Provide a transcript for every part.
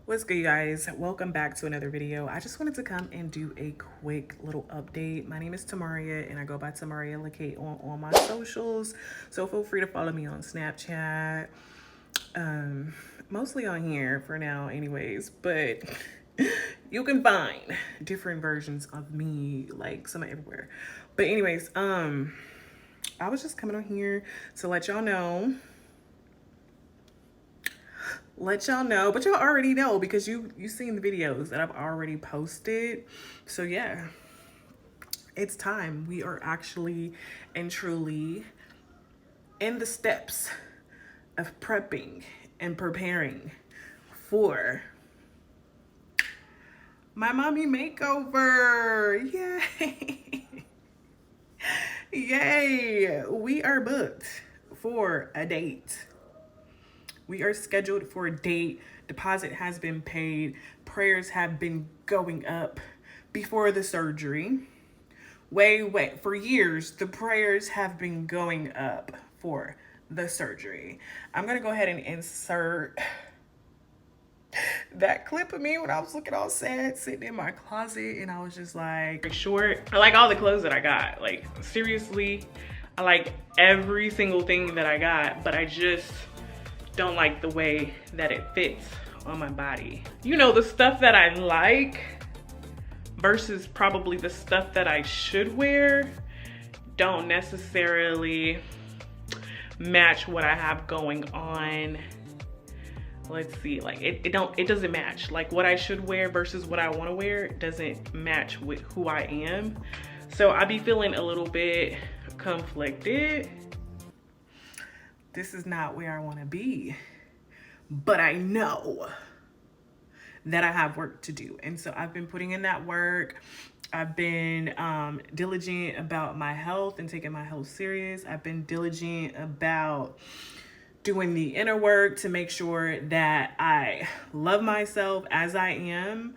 What's good, you guys? Welcome back to another video. I just wanted to come and do a quick little update. My name is Tamaria and I go by Tamaria Loc'd on all my socials. So feel free to follow me on Snapchat. Mostly on here for now anyways, but you can find different versions of me like some everywhere. But anyways, I was just coming on here to let y'all know, but y'all already know because you seen the videos that I've already posted. So yeah, it's time. We are actually and truly in the steps of prepping and preparing for my mommy makeover. Yay. Yay, we are booked for a date. We are scheduled for a date. Deposit has been paid. Prayers have been going up before the surgery. Wait. For years, the prayers have been going up for the surgery. I'm going to go ahead and insert that clip of me when I was looking all sad, sitting in my closet, and I was just like, short. I like all the clothes that I got. Like, seriously, I like every single thing that I got, but I just don't like the way that it fits on my body. You know, the stuff that I like versus probably the stuff that I should wear don't necessarily match what I have going on. Let's see, like it doesn't match. Like what I should wear versus what I want to wear doesn't match with who I am. So I be feeling a little bit conflicted. This is not where I want to be, but I know that I have work to do. And so I've been putting in that work. I've been diligent about my health and taking my health serious. I've been diligent about doing the inner work to make sure that I love myself as I am.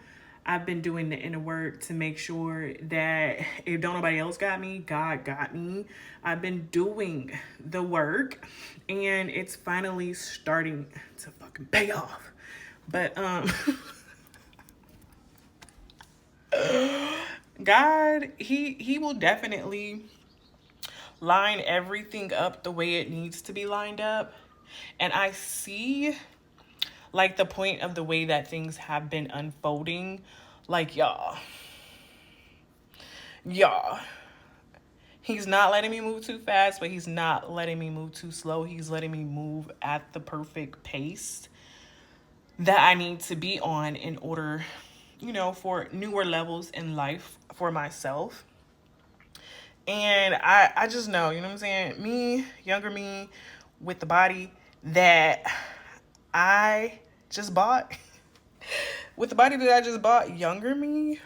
I've been doing the inner work to make sure that if don't nobody else got me, God got me. I've been doing the work and it's finally starting to fucking pay off. But God, he will definitely line everything up the way it needs to be lined up. And I see like the point of the way that things have been unfolding. Like y'all, he's not letting me move too fast, but he's not letting me move too slow. He's letting me move at the perfect pace that I need to be on in order, you know, for newer levels in life for myself. And I just know, you know what I'm saying? Me, younger me, with the body that I just bought, with the body that I just bought, younger me.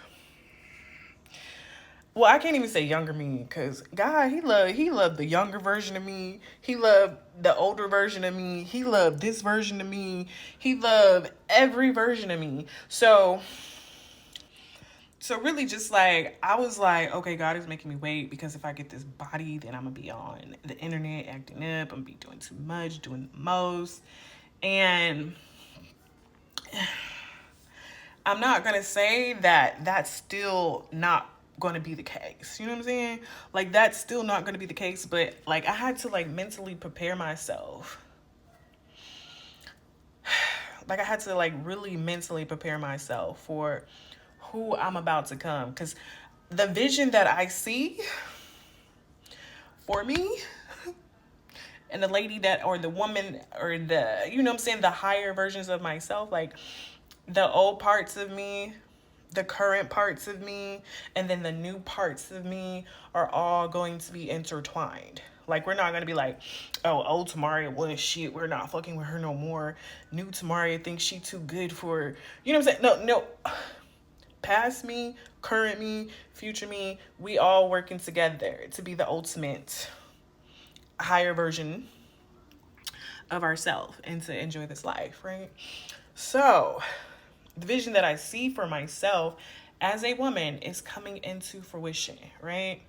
Well, I can't even say younger me because God, he loved the younger version of me. He loved the older version of me. He loved this version of me. He loved every version of me. So really just like, I was like, okay, God is making me wait because if I get this body, then I'm going to be on the internet acting up. I'm going to be doing too much, doing the most. And I'm not going to say that that's still not going to be the case. You know what I'm saying? Like, that's still not going to be the case. But, like, I had to, like, mentally prepare myself. Like, I had to, like, really mentally prepare myself for who I'm about to come. Because the vision that I see for me and the lady that, or the woman, or the, you know what I'm saying, the higher versions of myself, like the old parts of me, the current parts of me, and then the new parts of me are all going to be intertwined. Like, we're not going to be like, oh, old Tamaria was shit, we're not fucking with her no more. New Tamaria thinks she too good for, you know what I'm saying? No. Past me, current me, future me, we all working together to be the ultimate higher version of ourselves and to enjoy this life, right? So the vision that I see for myself as a woman is coming into fruition, right?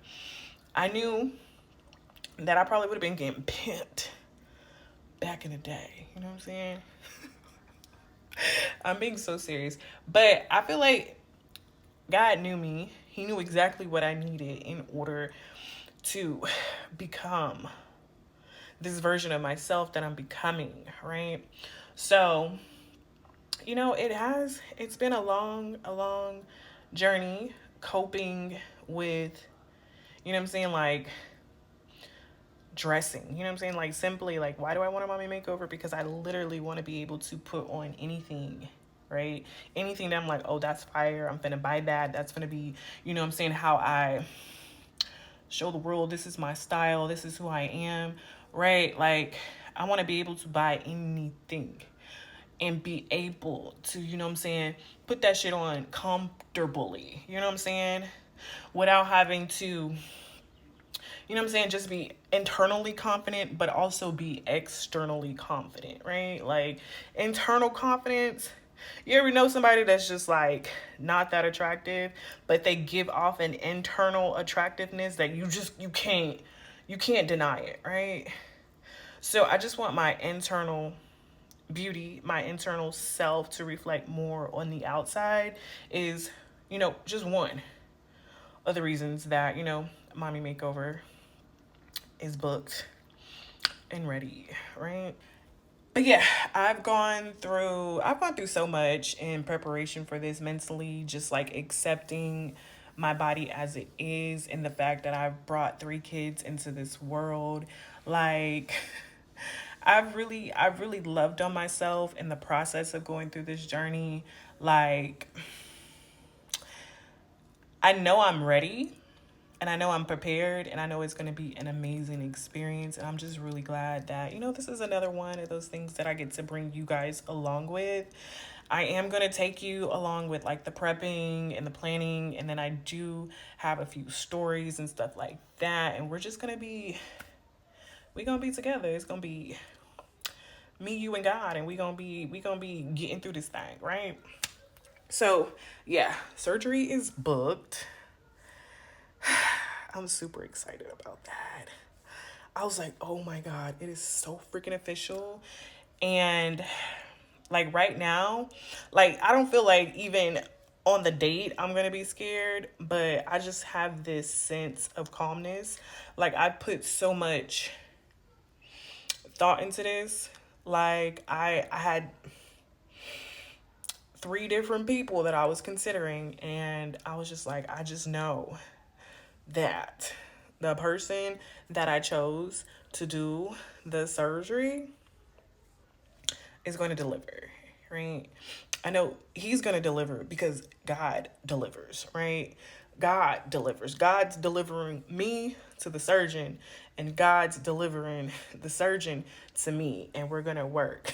I knew that I probably would have been getting pimped back in the day, you know what I'm saying? I'm being so serious. But I feel like God knew me. He knew exactly what I needed in order to become this version of myself that I'm becoming, right? So, you know, it's been a long journey coping with, you know what I'm saying, like dressing, you know what I'm saying? Like simply like, why do I want a mommy makeover? Because I literally want to be able to put on anything, right? Anything that I'm like, oh, that's fire. I'm finna buy that. That's gonna be, you know what I'm saying, how I show the world this is my style. This is who I am, right? Like I want to be able to buy anything and be able to, you know what I'm saying, put that shit on comfortably, you know what I'm saying? Without having to, you know what I'm saying, just be internally confident, but also be externally confident, right? Like internal confidence. You ever know somebody that's just like not that attractive, but they give off an internal attractiveness that you can't deny it, right? So I just want my internal beauty, my internal self to reflect more on the outside is, you know, just one of the reasons that, you know, Mommy Makeover is booked and ready, right? But yeah, I've gone through so much in preparation for this mentally, just like accepting my body as it is and the fact that I've brought 3 kids into this world. Like I've really loved on myself in the process of going through this journey. Like I know I'm ready and I know I'm prepared and I know it's going to be an amazing experience. And I'm just really glad that, you know, this is another one of those things that I get to bring you guys along with. I am going to take you along with like the prepping and the planning. And then I do have a few stories and stuff like that. And we're just going to be, we're going to be together. It's going to be me, you, and God. And we going to be getting through this thing, right? So yeah, surgery is booked. I'm super excited about that. I was like, oh my God, it is so freaking official. And like right now, like I don't feel like even on the date I'm gonna be scared, but I just have this sense of calmness. Like I put so much thought into this. Like I had 3 different people that I was considering, and I was just like, I just know that the person that I chose to do the surgery is going to deliver, right? I know he's going to deliver because God delivers, right? God delivers. God's delivering me to the surgeon, and God's delivering the surgeon to me, and we're going to work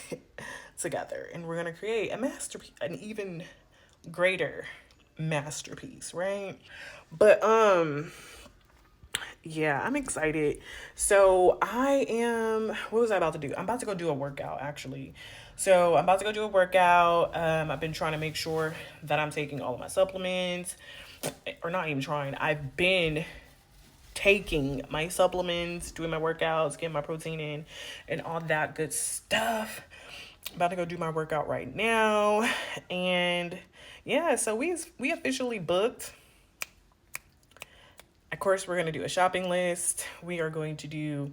together, and we're going to create a masterpiece, an even greater masterpiece, right? But yeah, I'm excited. So what was I about to do? I'm about to go do a workout actually. So I'm about to go do a workout. I've been trying to make sure that I'm taking all of my supplements, or not even trying. I've been taking my supplements, doing my workouts, getting my protein in, and all that good stuff. I'm about to go do my workout right now. And yeah, so we officially booked. Of course, we're going to do a shopping list. We are going to do,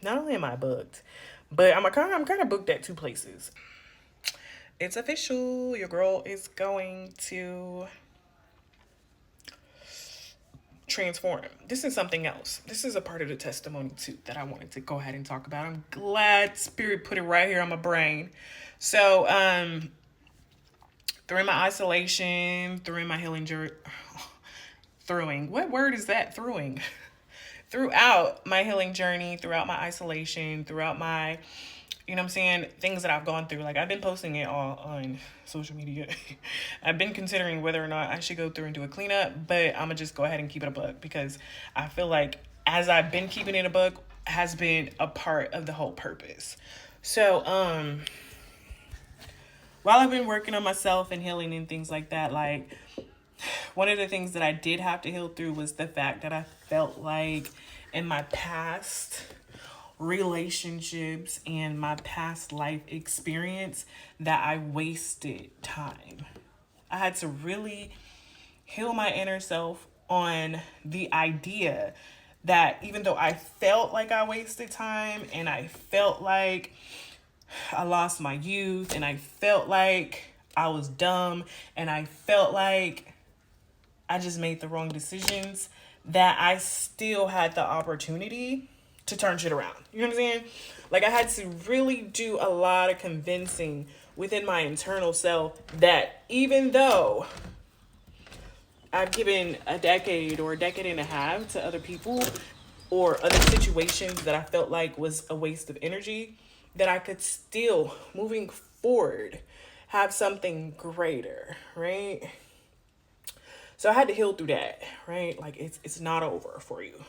not only am I booked, but I'm kind of booked at 2 places. It's official. Your girl is going to transform. This is something else. This is a part of the testimony too that I wanted to go ahead and talk about. I'm glad Spirit put it right here on my brain. So, during my isolation, during my healing journey, what word is that? Throughout my healing journey, throughout my isolation, throughout my, you know what I'm saying, things that I've gone through. Like I've been posting it all on social media. I've been considering whether or not I should go through and do a cleanup, but I'm gonna just go ahead and keep it a buck because I feel like as I've been keeping it a buck has been a part of the whole purpose. So, while I've been working on myself and healing and things like that, like one of the things that I did have to heal through was the fact that I felt like in my past relationships and my past life experience that I wasted time. I had to really heal my inner self on the idea that even though I felt like I wasted time and I felt like I lost my youth and I felt like I was dumb and I felt like I just made the wrong decisions, that I still had the opportunity to turn shit around. You know what I'm saying? Like, I had to really do a lot of convincing within my internal self that even though I've given a decade or a decade and a half to other people or other situations that I felt like was a waste of energy, that I could still, moving forward, have something greater, right? So I had to heal through that, right? Like, it's not over for you.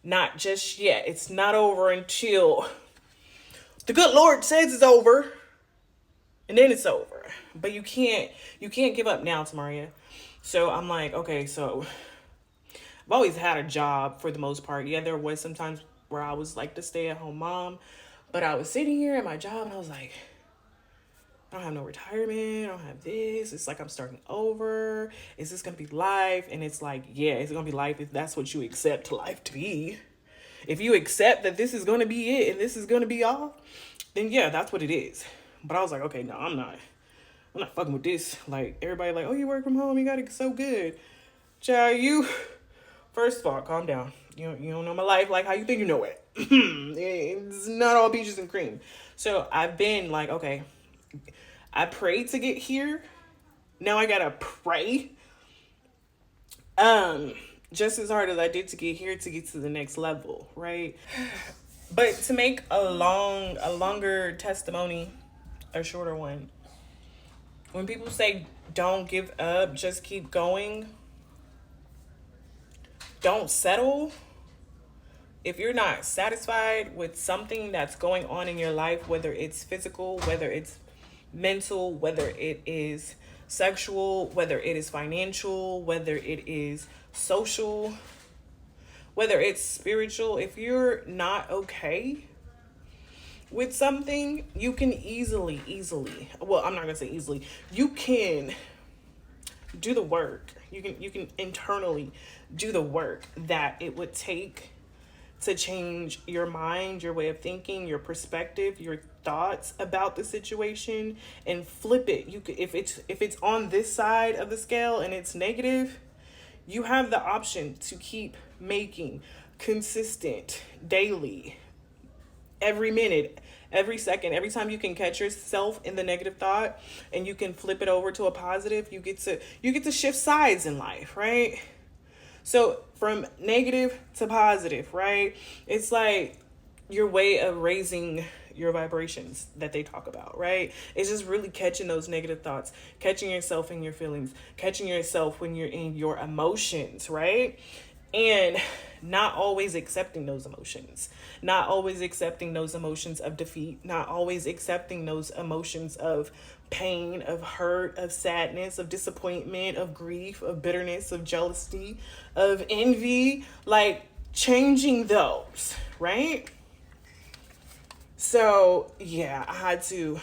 Not just yet. It's not over until the good Lord says it's over, and then it's over. But you can't give up now, Tamaria. So I'm like, okay, so I've always had a job for the most part. Yeah, there was sometimes where I was like the stay-at-home mom, but I was sitting here at my job and I was like, I don't have no retirement. I don't have this. It's like I'm starting over. Is this going to be life? And it's like, yeah, it's going to be life if that's what you accept life to be. If you accept that this is going to be it and this is going to be all, then yeah, that's what it is. But I was like, okay, no, I'm not fucking with this. Like, everybody like, oh, you work from home, you got it so good. Child, you, first of all, calm down. You don't know my life like how you think you know it. It's not all peaches and cream. So I've been like, okay, I prayed to get here. Now I gotta pray. Just as hard as I did to get here to get to the next level, right? But to make a longer testimony, a shorter one. When people say don't give up, just keep going. Don't settle. If you're not satisfied with something that's going on in your life, whether it's physical, whether it's mental, whether it is sexual, whether it is financial, whether it is social, whether it's spiritual, if you're not okay with something, you can easily, well, I'm not gonna say easily, you can do the work. You can internally do the work that it would take to change your mind, your way of thinking, your perspective, your thoughts about the situation, and flip it. You could, if it's on this side of the scale and it's negative, you have the option to keep making consistent, daily, every minute, every second, every time you can catch yourself in the negative thought and you can flip it over to a positive, you get to shift sides in life, right? So from negative to positive, right? It's like your way of raising your vibrations that they talk about, right? It's just really catching those negative thoughts, catching yourself in your feelings, catching yourself when you're in your emotions, right? And not always accepting those emotions, not always accepting those emotions of defeat, not always accepting those emotions of pain, of hurt, of sadness, of disappointment, of grief, of bitterness, of jealousy, of envy, like changing those, right? So yeah, I had to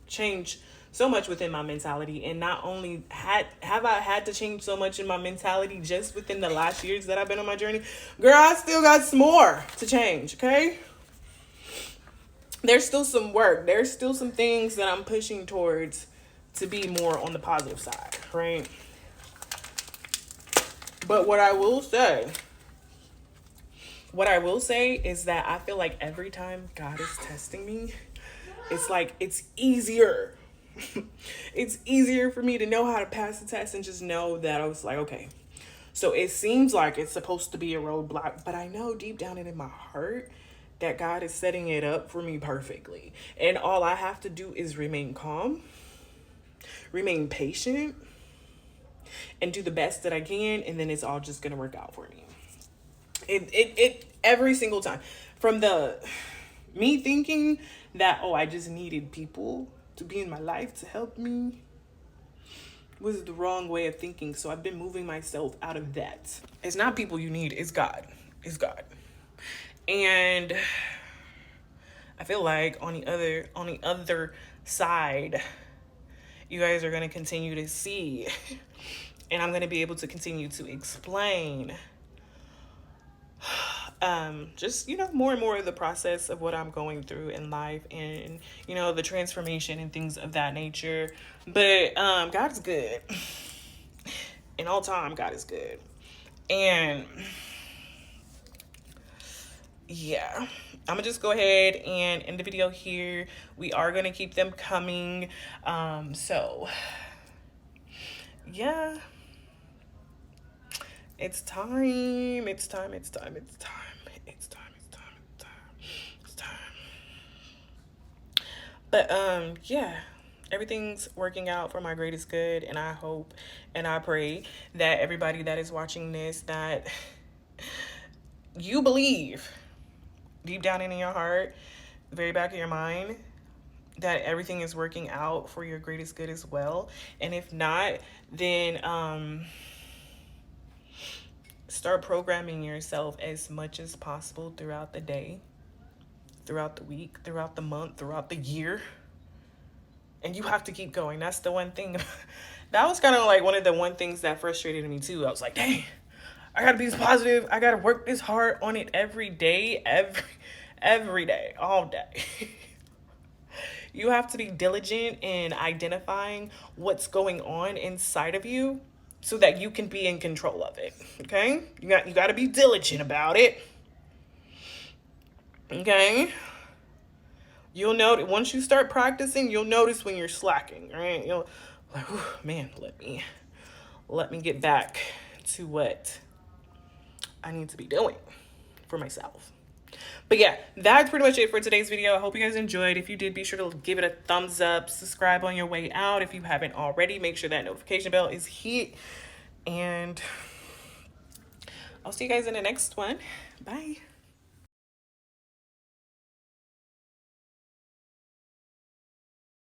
change so much within my mentality, and not only have I had to change so much in my mentality just within the last years that I've been on my journey, girl, I still got some more to change, okay? There's still some work. There's still some things that I'm pushing towards to be more on the positive side, right? But what I will say is that I feel like every time God is testing me, it's like it's easier. It's easier for me to know how to pass the test and just know that I was like, okay, so it seems like it's supposed to be a roadblock, but I know deep down in my heart that God is setting it up for me perfectly. And all I have to do is remain calm, remain patient, and do the best that I can, and then it's all just gonna work out for me. It every single time. From me thinking that, oh, I just needed people to be in my life to help me, was the wrong way of thinking. So I've been moving myself out of that. It's not people you need, it's God. It's God. And I feel like on the other side, you guys are going to continue to see, and I'm going to be able to continue to explain just, you know, more and more of the process of what I'm going through in life, and, you know, the transformation and things of that nature. But God is good. In all time, God is good. And yeah, I'm gonna just go ahead and end the video here. We are gonna keep them coming. So yeah, it's time. But yeah, everything's working out for my greatest good, and I hope and I pray that everybody that is watching this, that you believe deep down in your heart, the very back of your mind, that everything is working out for your greatest good as well. And if not, then start programming yourself as much as possible throughout the day, throughout the week, throughout the month, throughout the year. And you have to keep going. That's the one thing. That was kind of like one of the one things that frustrated me too. I was like, dang, I gotta be this positive. I gotta work this hard on it every day, every day, all day. You have to be diligent in identifying what's going on inside of you so that you can be in control of it. Okay? You got to be diligent about it. Okay? You'll notice once you start practicing, you'll notice when you're slacking, right? You'll like, man, let me get back to what I need to be doing for myself. But yeah, that's pretty much it for today's video. I hope you guys enjoyed. If you did, be sure to give it a thumbs up. Subscribe on your way out if you haven't already. Make sure that notification bell is hit. And I'll see you guys in the next one. Bye.